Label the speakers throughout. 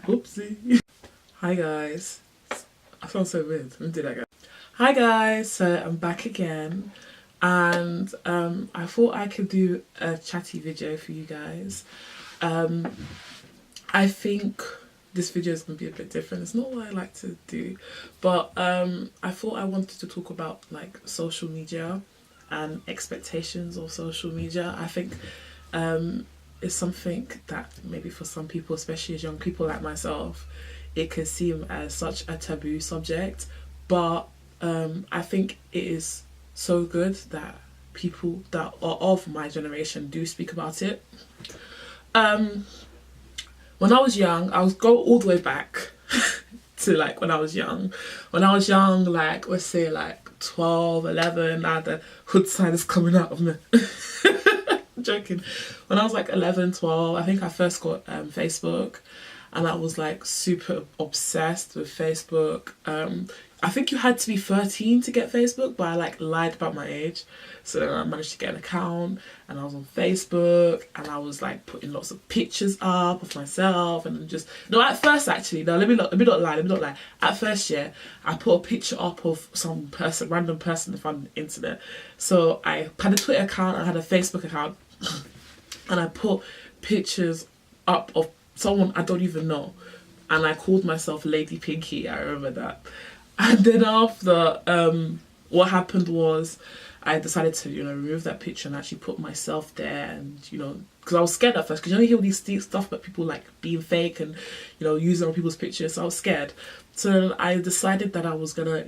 Speaker 1: Oopsie. Hi guys. I sound so weird. Let me do that again. Hi guys. So I'm back again, and I thought I could do a chatty video for you guys. I think this video is gonna be a bit different. It's not what I like to do, but I thought I wanted to talk about like social media and expectations of social media. I think it's something that maybe for some people, especially as young people like myself, it can seem as such a taboo subject, but I think it is so good that people that are of my generation do speak about it. When I was young, I was go all the way back to like when I was young. When I was young, like let's say like 12, 11, now the hood side is coming out of me. I'm joking. When I was like 11, 12, I think I first got Facebook, and I was like super obsessed with Facebook. I think you had to be 13 to get Facebook, but I like lied about my age. So then I managed to get an account, and I was on Facebook, and I was like putting lots of pictures up of myself, and just no. At first, actually, no. Let me not lie. At first, yeah, I put a picture up of some person, random person from the internet. So I had a Twitter account, I had a Facebook account, and I put pictures up of someone I don't even know, and I called myself Lady Pinky. I remember that. And then after, what happened was I decided to, remove that picture and actually put myself there, and, because I was scared at first, because you hear all these stuff about people like being fake and, using other people's pictures, so I was scared. So I decided that I was gonna,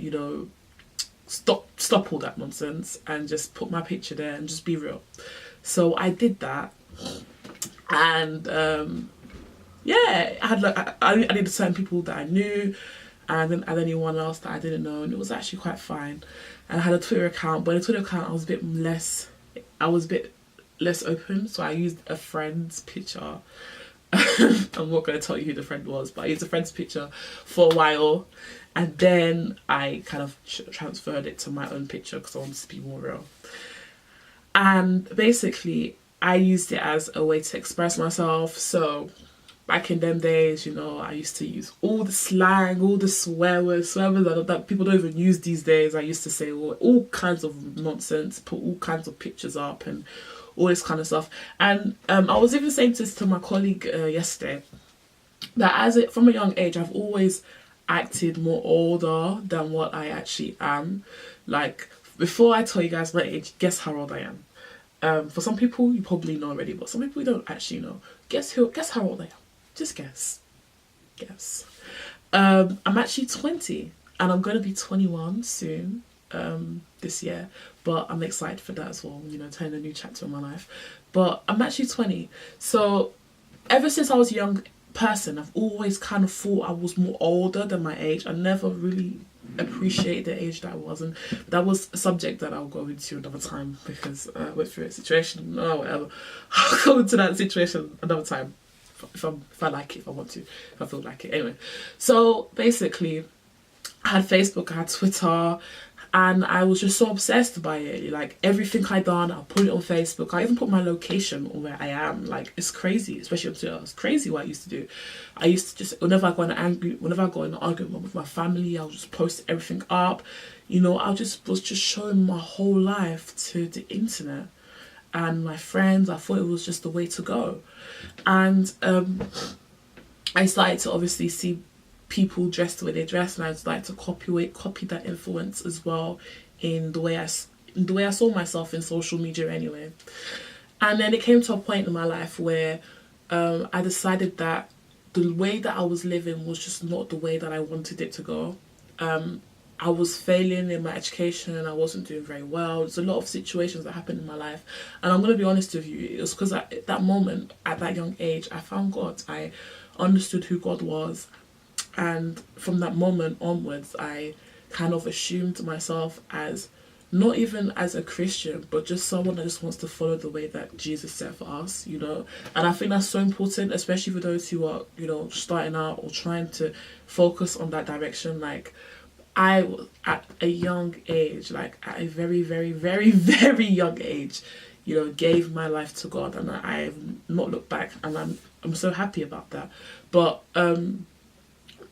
Speaker 1: stop all that nonsense and just put my picture there and just be real. So I did that, and yeah, I had like I did certain people that I knew, and then add anyone else that I didn't know, and it was actually quite fine. And I had a Twitter account, but in a Twitter account I was a bit less open, so I used a friend's picture. I'm not going to tell you who the friend was, but I used a friend's picture for a while, and then I kind of transferred it to my own picture because I wanted to be more real. And basically I used it as a way to express myself. So back in them days, I used to use all the slang, all the swear words that people don't even use these days. I used to say all kinds of nonsense, put all kinds of pictures up and all this kind of stuff. And I was even saying this to my colleague yesterday, that from a young age, I've always acted more older than what I actually am. Like, before I tell you guys my age, guess how old I am. For some people, you probably know already, but some people you don't actually know. Guess how old I am. Just guess. I'm actually 20, and I'm going to be 21 soon, this year, but I'm excited for that as well, turning a new chapter in my life. But I'm actually 20, so ever since I was a young person, I've always kind of thought I was more older than my age. I never really appreciated the age that I was, and that was a subject that I'll go into another time, because I went through a situation, whatever. I'll go into that situation another time. If I like it, if I want to, if I feel like it. Anyway, so basically I had Facebook, I had Twitter, and I was just so obsessed by it. Like, everything I done, I'll put it on Facebook. I even put my location on where I am. Like, it's crazy, especially on Twitter. It's crazy what I used to do. I used to just, whenever I go in an argument with my family, I'll just post everything up. I was just showing my whole life to the internet and my friends. I thought it was just the way to go. And I started to obviously see people dressed the way they dress, and I started to copy that influence as well in the way I saw myself in social media anyway. And then it came to a point in my life where I decided that the way that I was living was just not the way that I wanted it to go. I was failing in my education, and I wasn't doing very well. There's a lot of situations that happened in my life, and I'm going to be honest with you, it was because at that moment, at that young age, I found God. I understood who God was, and from that moment onwards, I kind of assumed myself as not even as a Christian, but just someone that just wants to follow the way that Jesus set for us, and I think that's so important, especially for those who are, starting out or trying to focus on that direction. Like, I was at a young age, like at a very, very, very, very young age, gave my life to God, and I've not looked back, and I'm so happy about that. But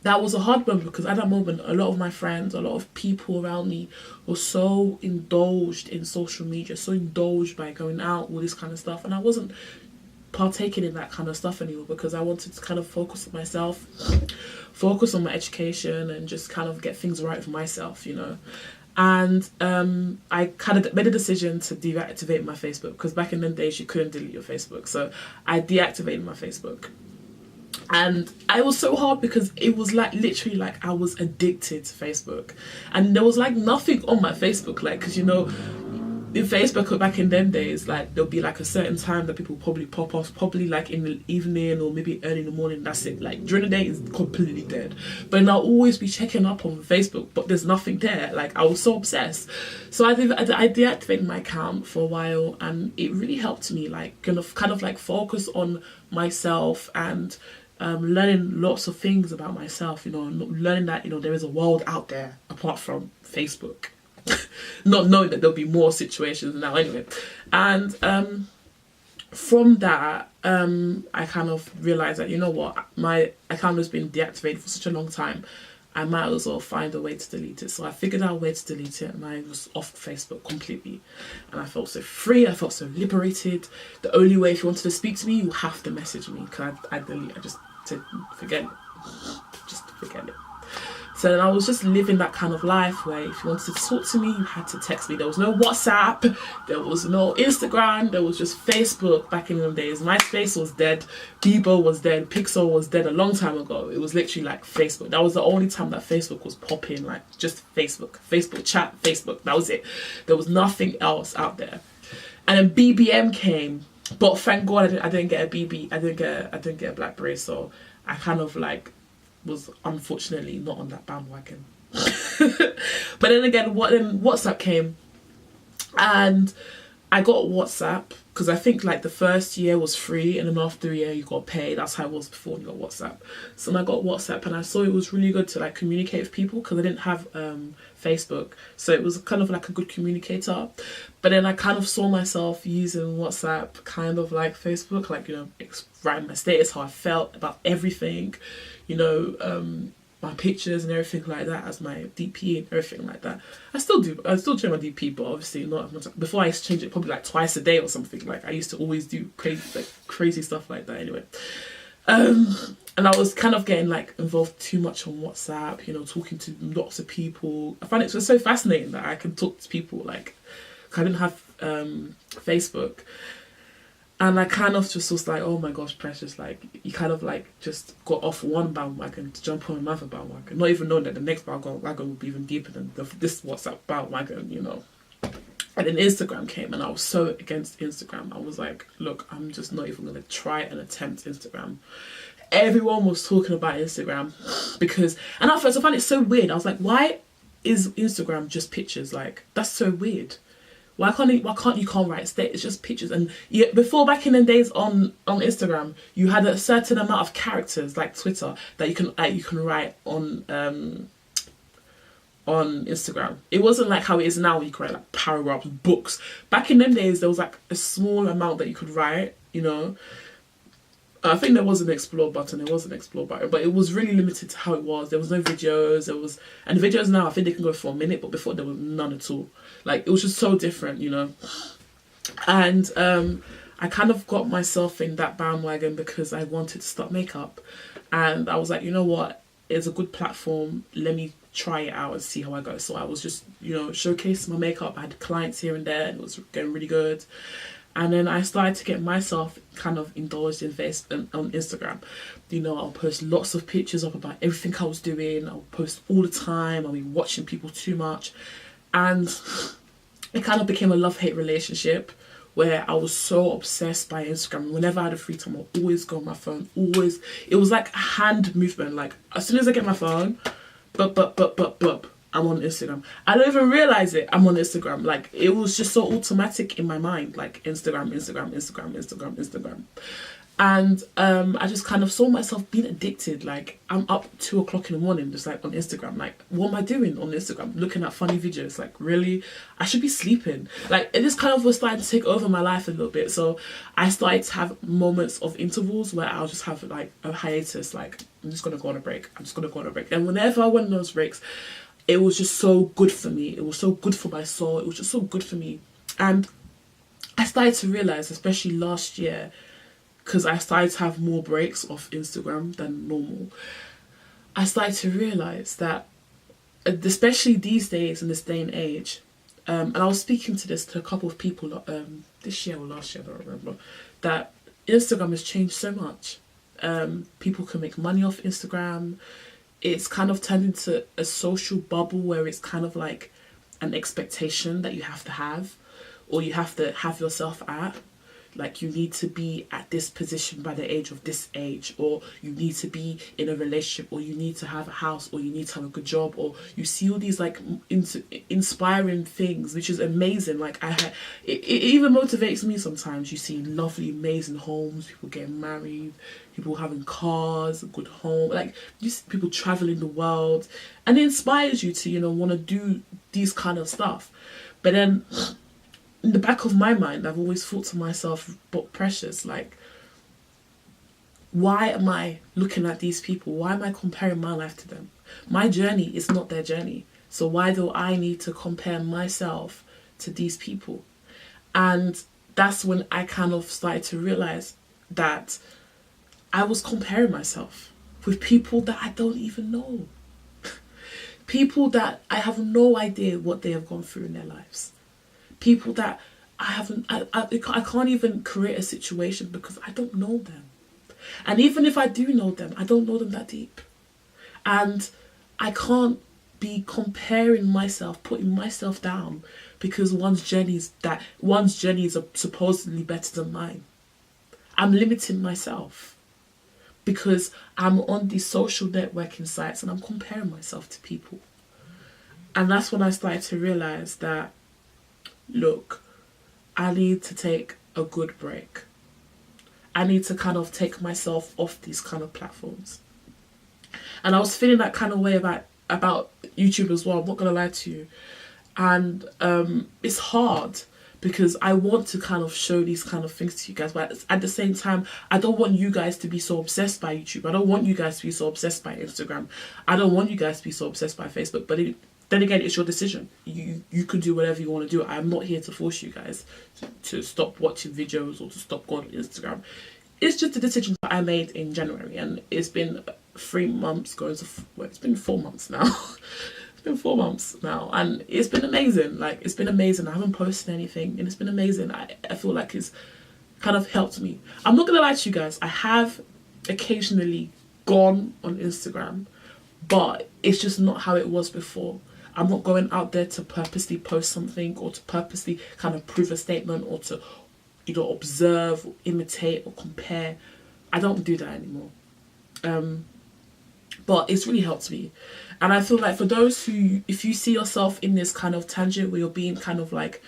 Speaker 1: that was a hard moment because at that moment, a lot of my friends, a lot of people around me were so indulged in social media, so indulged by going out, all this kind of stuff. And I wasn't partaking in that kind of stuff anymore because I wanted to kind of focus on myself, focus on my education, and just kind of get things right for myself, you know. And I kind of made a decision to deactivate my Facebook because back in the days you couldn't delete your Facebook. So I deactivated my Facebook. And it was so hard because it was like literally like I was addicted to Facebook, and there was like nothing on my Facebook, like, because you know in Facebook back in them days, like there'll be like a certain time that people probably pop off, probably like in the evening or maybe early in the morning. That's it. Like during the day it's completely dead. But then I'll always be checking up on Facebook, but there's nothing there. Like I was so obsessed. So I deactivated my account for a while, and it really helped me like kind of like focus on myself and learning lots of things about myself. You know, learning that, you know, there is a world out there apart from Facebook. Not knowing that there'll be more situations now anyway. And from that, I kind of realised that, you know what, my account has been deactivated for such a long time, I might as well find a way to delete it. So I figured out a way to delete it, and I was off Facebook completely. And I felt so free, I felt so liberated. The only way, if you wanted to speak to me, you have to message me, because I just said, forget it. Just forget it. So then I was just living that kind of life where if you wanted to talk to me, you had to text me. There was no WhatsApp, there was no Instagram, there was just Facebook back in them days. MySpace was dead, Bebo was dead, Pixel was dead a long time ago. It was literally like Facebook. That was the only time that Facebook was popping, like just Facebook. Facebook chat, Facebook, that was it. There was nothing else out there. And then BBM came, but thank God I didn't get a BB, I didn't get a BlackBerry, so I kind of like was unfortunately not on that bandwagon. But then again, WhatsApp came, and I got WhatsApp because I think like the first year was free, and then after a year you got paid. That's how it was before you got WhatsApp. So then I got WhatsApp, and I saw it was really good to like communicate with people because I didn't have Facebook, so it was kind of like a good communicator. But then I kind of saw myself using WhatsApp kind of like Facebook, like, you know, writing my status, how I felt about everything, you know, my pictures and everything like that as my DP and everything like that. I still change my DP, but obviously not as much. Before I used to change it probably like twice a day or something. Like I used to always do crazy stuff like that anyway. And I was kind of getting like involved too much on WhatsApp, you know, talking to lots of people. I find it was so fascinating that I can talk to people, like I didn't have Facebook. And I kind of just was like, oh my gosh, Precious, like, you kind of like just got off one bandwagon to jump on another bandwagon, not even knowing that the next bandwagon would be even deeper than this WhatsApp bandwagon, you know. And then Instagram came, and I was so against Instagram. I was like, look, I'm just not even going to try and attempt Instagram. Everyone was talking about Instagram because, and at first I found it so weird. I was like, why is Instagram just pictures? Like, that's so weird. Why can't you write state? It's just pictures. And before, back in the days on Instagram, you had a certain amount of characters like Twitter that you can write on Instagram. It wasn't like how it is now, where you can write like paragraphs, books. Back in them days, there was like a small amount that you could write, you know. I think there was an explore button, but it was really limited to how it was. There was no videos, and the videos now, I think they can go for a minute, but before there was none at all. Like, it was just so different, you know. And I kind of got myself in that bandwagon because I wanted to start makeup. And I was like, you know what, it's a good platform, let me try it out and see how I go. So I was just, you know, showcasing my makeup. I had clients here and there, and it was going really good. And then I started to get myself kind of indulged in on Instagram. You know, I'll post lots of pictures up about everything I was doing. I'll post all the time. I'll be watching people too much. And it kind of became a love-hate relationship where I was so obsessed by Instagram. Whenever I had a free time, I'll always go on my phone. Always. It was like a hand movement. Like, as soon as I get my phone, bup, I'm on Instagram. I don't even realize it. I'm on Instagram. Like, it was just so automatic in my mind. Like, Instagram. And I just kind of saw myself being addicted. Like, I'm up 2 o'clock in the morning, just like on Instagram. Like, what am I doing on Instagram? Looking at funny videos. Like, really? I should be sleeping. Like, it just kind of was starting to take over my life a little bit. So I started to have moments of intervals where I'll just have like a hiatus. Like, I'm just going to go on a break. I'm just going to go on a break. And whenever I went on those breaks, it was just so good for me. It was so good for my soul. It was just so good for me. And I started to realize, especially last year, because I started to have more breaks off Instagram than normal, I started to realize that, especially these days in this day and age, and I was speaking to this to a couple of people this year or last year, I don't remember, that Instagram has changed so much. People can make money off Instagram. It's kind of turned into a social bubble where it's kind of like an expectation that you have, or you have to have yourself at. Like, you need to be at this position by the age of this age, or you need to be in a relationship, or you need to have a house, or you need to have a good job, or you see all these like inspiring things, which is amazing. Like, it even motivates me sometimes. You see lovely, amazing homes, people getting married, people having cars, a good home, like you see people traveling the world, and it inspires you to, you know, want to do these kind of stuff. But then in the back of my mind, I've always thought to myself, but Precious, like, why am I looking at these people? Why am I comparing my life to them? My journey is not their journey. So why do I need to compare myself to these people? And that's when I kind of started to realize that I was comparing myself with people that I don't even know. People that I have no idea what they have gone through in their lives. People that I can't even create a situation because I don't know them. And even if I do know them, I don't know them that deep. And I can't be comparing myself, putting myself down because one's journey is supposedly better than mine. I'm limiting myself because I'm on these social networking sites and I'm comparing myself to people. And that's when I started to realize that, look, I need to take a good break. I need to kind of take myself off these kind of platforms. And I was feeling that kind of way about YouTube as well, I'm not going to lie to you. And it's hard because I want to kind of show these kind of things to you guys, but at the same time, I don't want you guys to be so obsessed by YouTube. I don't want you guys to be so obsessed by Instagram. I don't want you guys to be so obsessed by Facebook. But then again, it's your decision. You can do whatever you want to do. I'm not here to force you guys to stop watching videos or to stop going on Instagram. It's just a decision that I made in January, and it's been 3 months going to, well, it's been 4 months now. It's been 4 months now, and it's been amazing. Like, it's been amazing. I haven't posted anything, and it's been amazing. I feel like it's kind of helped me. I'm not gonna lie to you guys. I have occasionally gone on Instagram, but it's just not how it was before. I'm not going out there to purposely post something or to purposely kind of prove a statement or to, you know, observe or imitate or compare. I don't do that anymore. But it's really helped me. And I feel like for those who, if you see yourself in this kind of tangent where you're being kind of like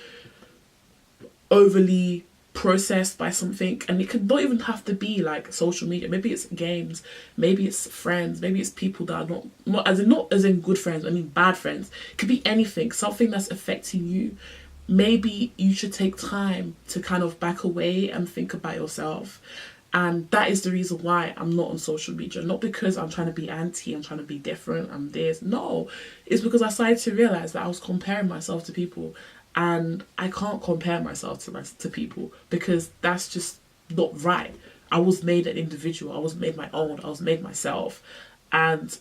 Speaker 1: overly processed by something, and it could not even have to be like social media, maybe it's games, maybe it's friends, maybe it's people that are not as in good friends, I mean bad friends. It could be anything, something that's affecting you. Maybe you should take time to kind of back away and think about yourself. And that is the reason why I'm not on social media. Not because I'm trying to be anti, I'm trying to be different, I'm this. No, it's because I started to realize that I was comparing myself to people. And I can't compare myself to people because that's just not right. I was made an individual. I was made my own. I was made myself. And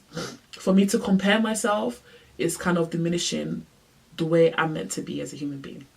Speaker 1: for me to compare myself is kind of diminishing the way I'm meant to be as a human being.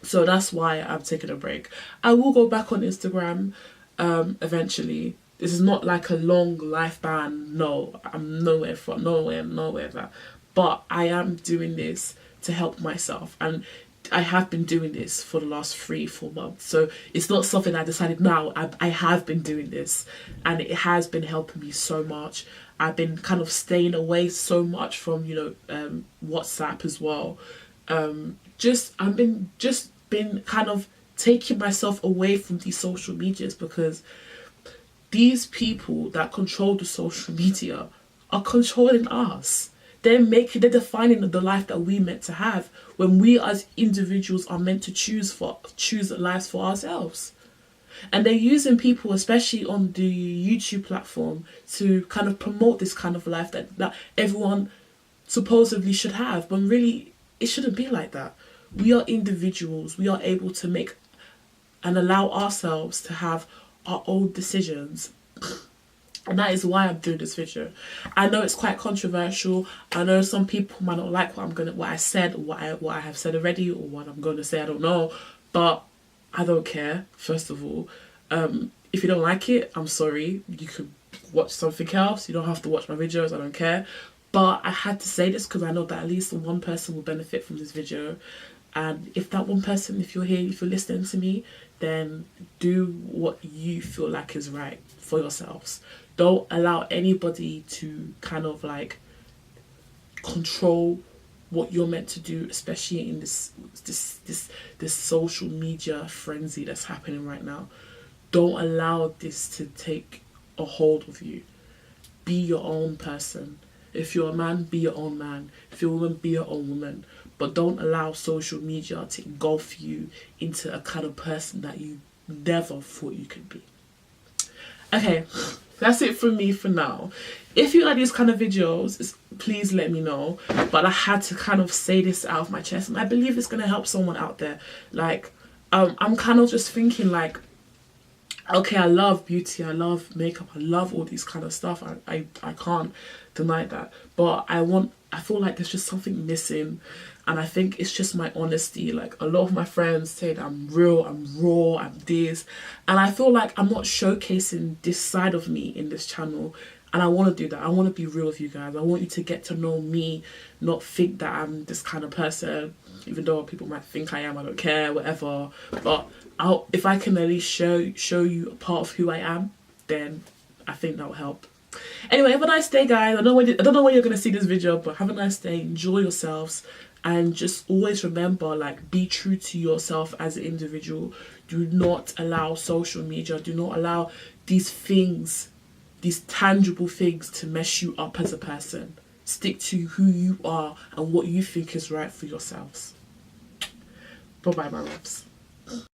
Speaker 1: So that's why I've taken a break. I will go back on Instagram eventually. This is not like a long life ban. No, I'm nowhere that. But I am doing this to help myself, and I have been doing this for the last 3-4 months. So it's not something I decided now. I have been doing this, and it has been helping me so much. I've been kind of staying away so much from, you know, WhatsApp as well. I've been kind of taking myself away from these social medias because these people that control the social media are controlling us. They're defining the life that we meant to have, when we as individuals are meant to choose lives for ourselves. And they're using people, especially on the YouTube platform, to kind of promote this kind of life that everyone supposedly should have, when really it shouldn't be like that. We are individuals. We are able to make and allow ourselves to have our own decisions. And that is why I'm doing this video. I know it's quite controversial. I know some people might not like what I said, or what I have said already, or what I'm gonna say. I don't know, but I don't care. First of all, if you don't like it, I'm sorry. You could watch something else. You don't have to watch my videos. I don't care. But I had to say this because I know that at least one person will benefit from this video. And if that one person, if you're here, if you're listening to me, then do what you feel like is right for yourselves. Don't allow anybody to kind of like control what you're meant to do, especially in this social media frenzy that's happening right now. Don't allow this to take a hold of you. Be your own person. If you're a man, be your own man. If you're a woman, be your own woman. But don't allow social media to engulf you into a kind of person that you never thought you could be. Okay, that's it from me for now. If you like these kind of videos, please let me know. But I had to kind of say this out of my chest, and I believe it's going to help someone out there. Like, I'm kind of just thinking like, okay, I love beauty, I love makeup, I love all these kind of stuff. I can't deny that. But I feel like there's just something missing. And I think it's just my honesty. Like, a lot of my friends say that I'm real, I'm raw, I'm this. And I feel like I'm not showcasing this side of me in this channel. And I want to do that. I want to be real with you guys. I want you to get to know me, not think that I'm this kind of person. Even though people might think I am, I don't care, whatever. But if I can at least show you a part of who I am, then I think that will help. Anyway, have a nice day, guys. I don't know when you're going to see this video, but have a nice day. Enjoy yourselves. And just always remember, like, be true to yourself as an individual. Do not allow social media, do not allow these things, these tangible things, to mess you up as a person. Stick to who you are and what you think is right for yourselves. Bye bye, my loves.